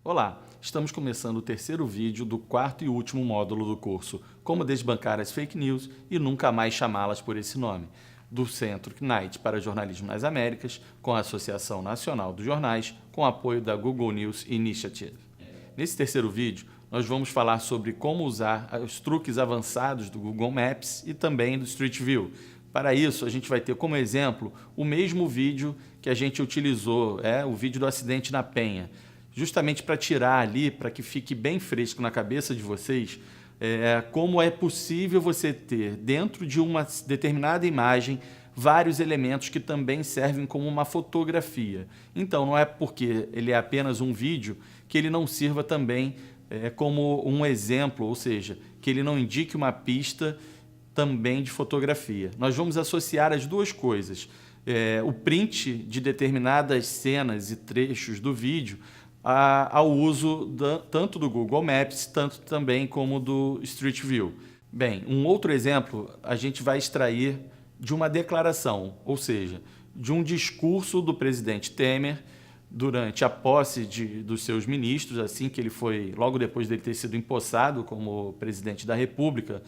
Olá, estamos começando o terceiro vídeo do quarto e último módulo do curso Como Desbancar as Fake News e Nunca Mais Chamá-las por esse nome, do Centro Knight para Jornalismo nas Américas, com a Associação Nacional dos Jornais, com apoio da Google News Initiative. Nesse terceiro vídeo, nós vamos falar sobre como usar os truques avançados do Google Maps e também do Street View. Para isso, a gente vai ter como exemplo o mesmo vídeo que a gente utilizou, o vídeo do acidente na Penha, justamente para tirar ali, para que fique bem fresco na cabeça de vocês, como é possível você ter dentro de uma determinada imagem vários elementos que também servem como uma fotografia. Então, não é porque ele é apenas um vídeo que ele não sirva também como um exemplo, ou seja, que ele não indique uma pista também de fotografia. Nós vamos associar as duas coisas, o print de determinadas cenas e trechos do vídeo ao uso tanto do Google Maps, tanto também como do Street View. Bem, um outro exemplo a gente vai extrair de uma declaração, ou seja, de um discurso do presidente Temer durante a posse dos seus ministros, assim que ele foi, logo depois dele ter sido empossado como presidente da República.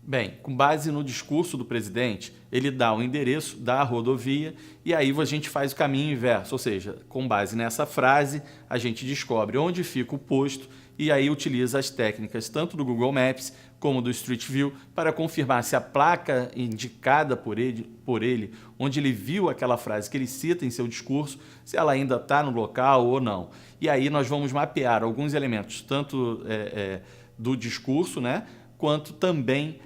Bem, com base no discurso do presidente, ele dá o endereço da rodovia e aí a gente faz o caminho inverso, ou seja, com base nessa frase, a gente descobre onde fica o posto e aí utiliza as técnicas tanto do Google Maps como do Street View para confirmar se a placa indicada por ele, onde ele viu aquela frase que ele cita em seu discurso, se ela ainda está no local ou não. E aí nós vamos mapear alguns elementos, tanto do discurso, quanto também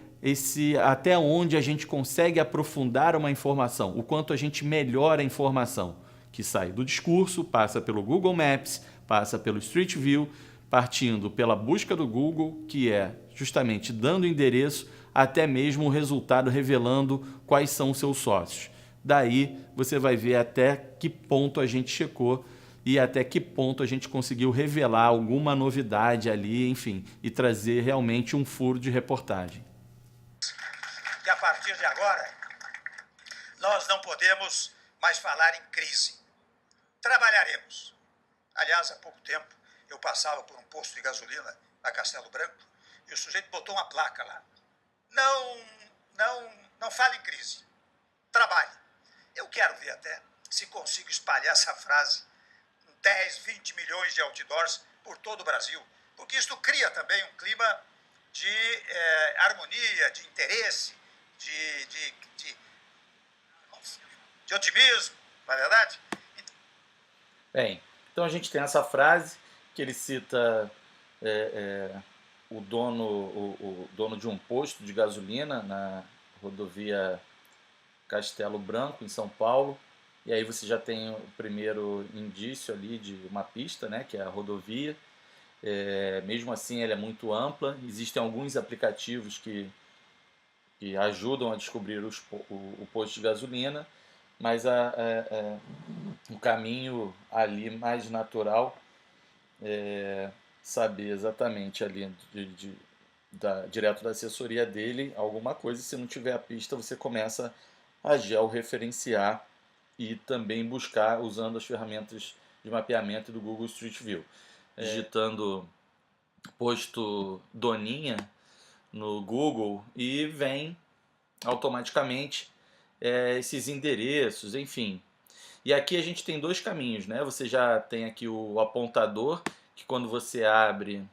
até onde a gente consegue aprofundar uma informação, o quanto a gente melhora a informação que sai do discurso, passa pelo Google Maps, passa pelo Street View, partindo pela busca do Google, que é justamente dando endereço, até mesmo o resultado revelando quais são os seus sócios. Daí você vai ver até que ponto a gente checou e até que ponto a gente conseguiu revelar alguma novidade ali, enfim, e trazer realmente um furo de reportagem. Que a partir de agora, nós não podemos mais falar em crise. Trabalharemos. Aliás, há pouco tempo, eu passava por um posto de gasolina na Castelo Branco e o sujeito botou uma placa lá. Não fale em crise. Trabalhe. Eu quero ver até se consigo espalhar essa frase em 10, 20 milhões de outdoors por todo o Brasil, porque isto cria também um clima de harmonia, de interesse, de otimismo, não é verdade? Bem, então a gente tem essa frase que ele cita o dono de um posto de gasolina na rodovia Castelo Branco, em São Paulo, e aí você já tem o primeiro indício ali de uma pista, que é a rodovia. Mesmo assim ela é muito ampla, existem alguns aplicativos que ajudam a descobrir o posto de gasolina, mas o caminho ali mais natural é saber exatamente ali direto da assessoria dele alguma coisa, e se não tiver a pista você começa a georreferenciar e também buscar usando as ferramentas de mapeamento do Google Street View. Digitando posto Doninha no Google e vem automaticamente esses endereços, enfim. E aqui a gente tem dois caminhos, Você já tem aqui o apontador, que quando você abre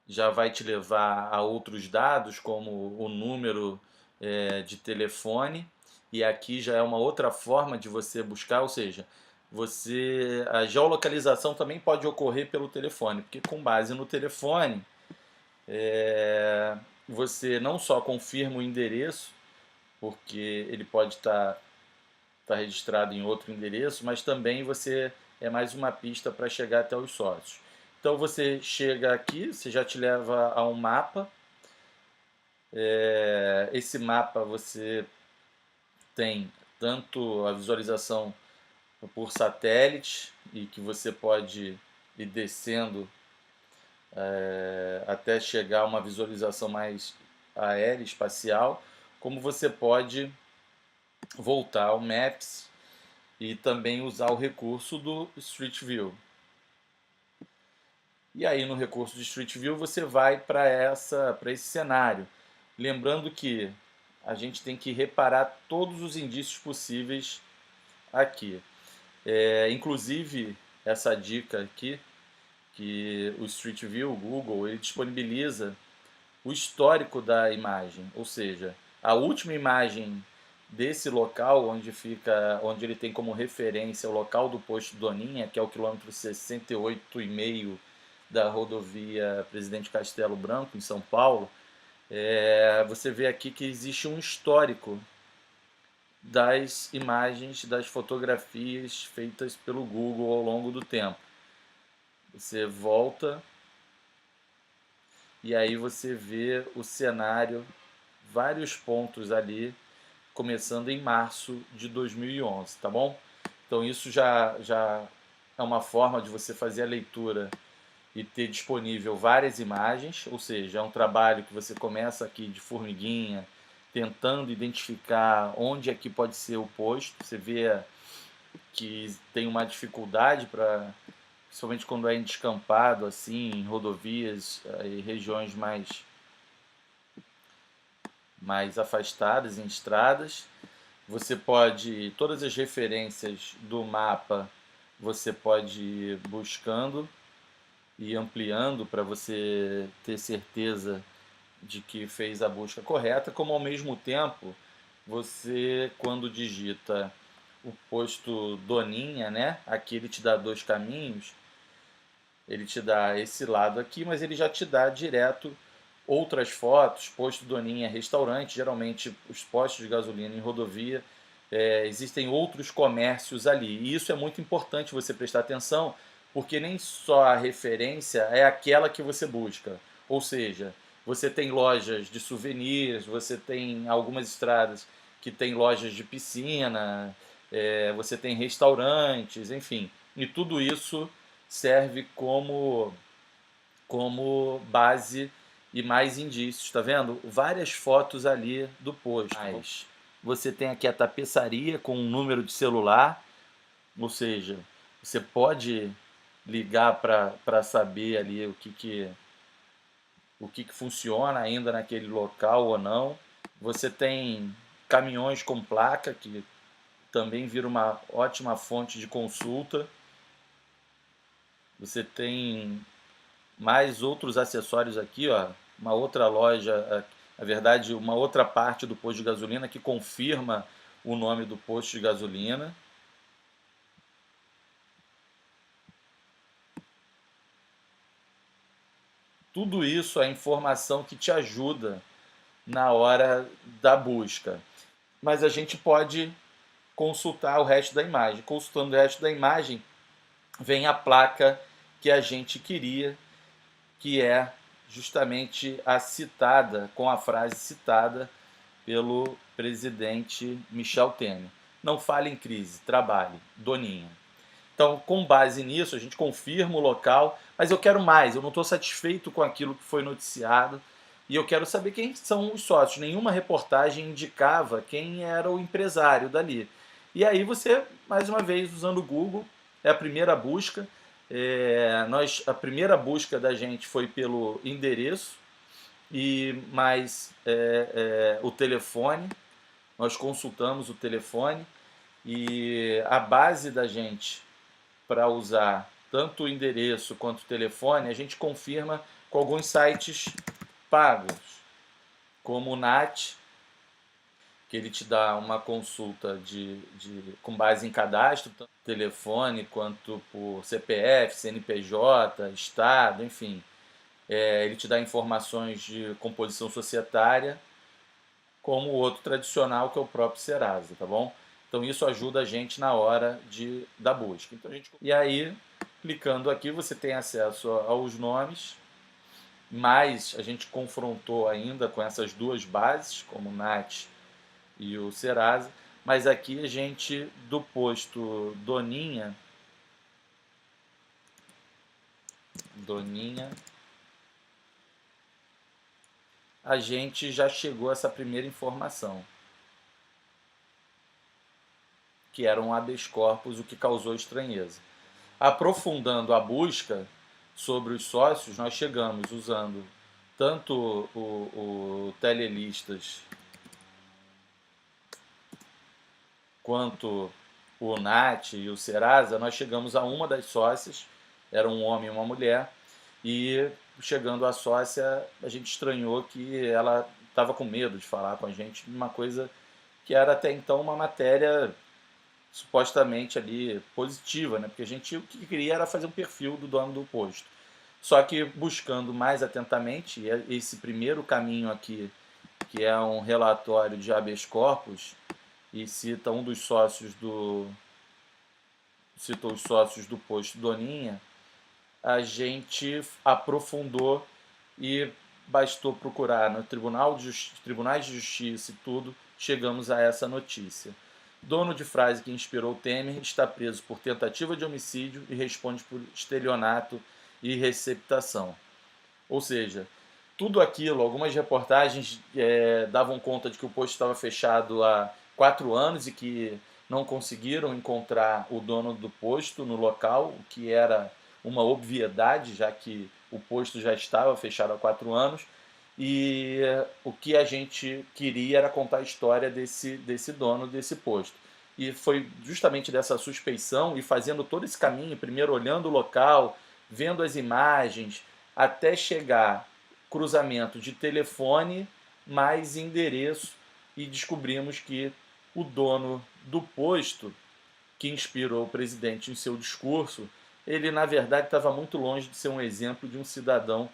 já vai te levar a outros dados, como o número de telefone, e aqui já é uma outra forma de você buscar, ou seja, a geolocalização também pode ocorrer pelo telefone, porque com base no telefone você não só confirma o endereço, porque ele pode estar registrado em outro endereço, mas também você é mais uma pista para chegar até os sócios. Então você chega aqui, você já te leva a um mapa. Esse mapa você tem tanto a visualização por satélite, e que você pode ir descendo até chegar a uma visualização mais aérea, espacial, como você pode voltar ao Maps e também usar o recurso do Street View. E aí no recurso de Street View você vai para esse cenário. Lembrando que a gente tem que reparar todos os indícios possíveis aqui. Inclusive essa dica aqui, que o Street View, o Google, ele disponibiliza o histórico da imagem, ou seja, a última imagem desse local onde ele tem como referência o local do posto Doninha, que é o quilômetro 68,5 da rodovia Presidente Castelo Branco, em São Paulo. Você vê aqui que existe um histórico das imagens, das fotografias feitas pelo Google ao longo do tempo. Você volta e aí você vê o cenário, vários pontos ali, começando em março de 2011, tá bom? Então isso já é uma forma de você fazer a leitura e ter disponível várias imagens, ou seja, é um trabalho que você começa aqui de formiguinha, tentando identificar onde aqui pode ser o posto. Você vê que tem uma dificuldade para, principalmente quando é em descampado, assim, em rodovias e regiões mais afastadas, em estradas. Você pode, todas as referências do mapa, você pode ir buscando e ampliando para você ter certeza de que fez a busca correta, como ao mesmo tempo você, quando digita o posto Doninha, né? Aqui ele te dá dois caminhos, ele te dá esse lado aqui, mas ele já te dá direto outras fotos, posto Doninha, restaurante, geralmente os postos de gasolina em rodovia, existem outros comércios ali. E isso é muito importante você prestar atenção, porque nem só a referência é aquela que você busca. Ou seja, você tem lojas de souvenirs, você tem algumas estradas que tem lojas de piscina, você tem restaurantes, enfim. E tudo isso serve como base e mais indícios, tá vendo? Várias fotos ali do posto. Mas você tem aqui a tapeçaria com um número de celular, ou seja, você pode ligar para saber ali o que funciona ainda naquele local ou não. Você tem caminhões com placa, que também vira uma ótima fonte de consulta. Você tem mais outros acessórios aqui, ó, uma outra loja, na verdade, uma outra parte do posto de gasolina que confirma o nome do posto de gasolina. Tudo isso é informação que te ajuda na hora da busca. Mas a gente pode consultar o resto da imagem. Consultando o resto da imagem, vem a placa que a gente queria, que é justamente a citada, com a frase citada pelo presidente Michel Temer. Não fale em crise, trabalhe, Doninha. Então, com base nisso, a gente confirma o local, mas eu quero mais, eu não estou satisfeito com aquilo que foi noticiado e eu quero saber quem são os sócios. Nenhuma reportagem indicava quem era o empresário dali. E aí você, mais uma vez, usando o Google, é a primeira busca. A primeira busca da gente foi pelo endereço e mais o telefone. Nós consultamos o telefone e a base da gente para usar tanto o endereço quanto o telefone, a gente confirma com alguns sites pagos, como o NAT, que ele te dá uma consulta com base em cadastro, tanto por telefone quanto por CPF, CNPJ, Estado, enfim. Ele te dá informações de composição societária, como o outro tradicional, que é o próprio Serasa, tá bom? Então isso ajuda a gente na hora da busca. Então, e aí, clicando aqui, você tem acesso aos nomes, mas a gente confrontou ainda com essas duas bases, como o NAT e o Serasa, mas aqui a gente, do posto Doninha, a gente já chegou a essa primeira informação, que era um habeas corpus, o que causou estranheza. Aprofundando a busca, sobre os sócios, nós chegamos usando tanto o Telelistas quanto o NAT e o Serasa, nós chegamos a uma das sócias, era um homem e uma mulher, e chegando à sócia, a gente estranhou que ela estava com medo de falar com a gente, uma coisa que era até então uma matéria supostamente ali positiva, né? Porque a gente o que queria era fazer um perfil do dono do posto. Só que buscando mais atentamente, esse primeiro caminho aqui, que é um relatório de habeas corpus, e cita um dos sócios citou os sócios do posto Doninha, a gente aprofundou e bastou procurar no tribunais de justiça e tudo, chegamos a essa notícia. Dono de frase que inspirou Temer está preso por tentativa de homicídio e responde por estelionato e receptação. Ou seja, tudo aquilo, algumas reportagens davam conta de que o posto estava fechado há 4 anos e que não conseguiram encontrar o dono do posto no local, o que era uma obviedade, já que o posto já estava fechado há 4 anos, e o que a gente queria era contar a história desse dono desse posto. E foi justamente dessa suspeição e fazendo todo esse caminho, primeiro olhando o local, vendo as imagens, até chegar cruzamento de telefone mais endereço, e descobrimos que o dono do posto, que inspirou o presidente em seu discurso, ele na verdade estava muito longe de ser um exemplo de um cidadão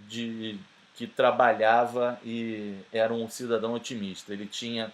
que trabalhava e era um cidadão otimista. Ele tinha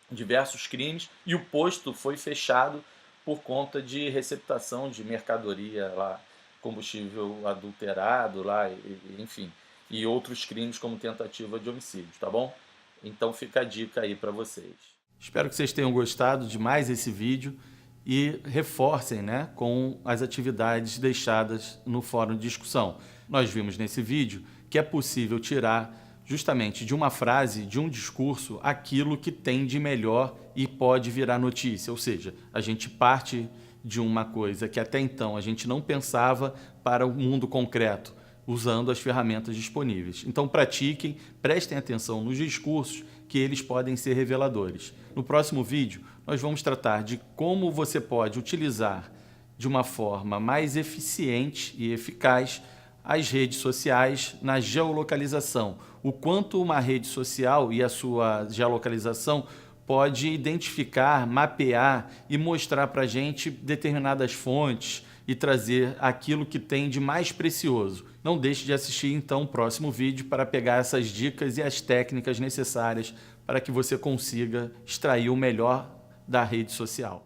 diversos crimes e o posto foi fechado por conta de receptação de mercadoria lá, combustível adulterado lá, enfim, e outros crimes como tentativa de homicídio, tá bom? Então fica a dica aí para vocês. Espero que vocês tenham gostado de mais esse vídeo e reforcem, né, com as atividades deixadas no fórum de discussão. Nós vimos nesse vídeo que é possível tirar justamente de uma frase, de um discurso, aquilo que tem de melhor e pode virar notícia. Ou seja, a gente parte de uma coisa que até então a gente não pensava para o mundo concreto, usando as ferramentas disponíveis. Então pratiquem, prestem atenção nos discursos, que eles podem ser reveladores. No próximo vídeo, nós vamos tratar de como você pode utilizar de uma forma mais eficiente e eficaz as redes sociais na geolocalização. O quanto uma rede social e a sua geolocalização pode identificar, mapear e mostrar para a gente determinadas fontes e trazer aquilo que tem de mais precioso. Não deixe de assistir então o próximo vídeo para pegar essas dicas e as técnicas necessárias para que você consiga extrair o melhor da rede social.